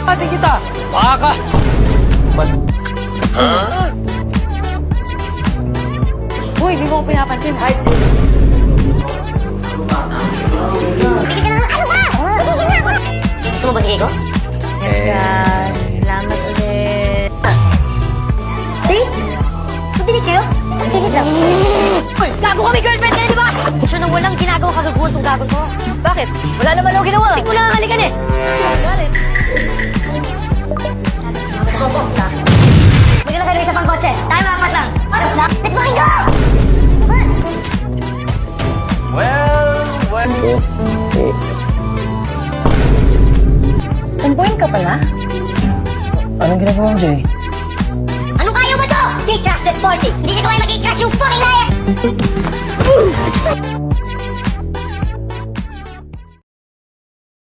Atin kita! Baka! Uy, di mo ko pinapansin. Ay, Gusto mo ba sige ko? yes, salamat ulit. Date? Magdinig kayo? Magdinig lang. Uy, gago kami girlfriend ka na, di ba? Siya nang walang ginagawa kagaguhan tong gagon ko. Bakit? Wala naman ako ginawa. Hindi ko lang halikan eh. Galit. Bigyan na kayo ng isa pang kotse. Tayo apat lang. Let's fucking go! Tumpuin ka pala? Anong ginagawa mo, Jay? Anong kaya mo to? King Crash at 40. Hindi niya gawin maging crash yung fucking liar!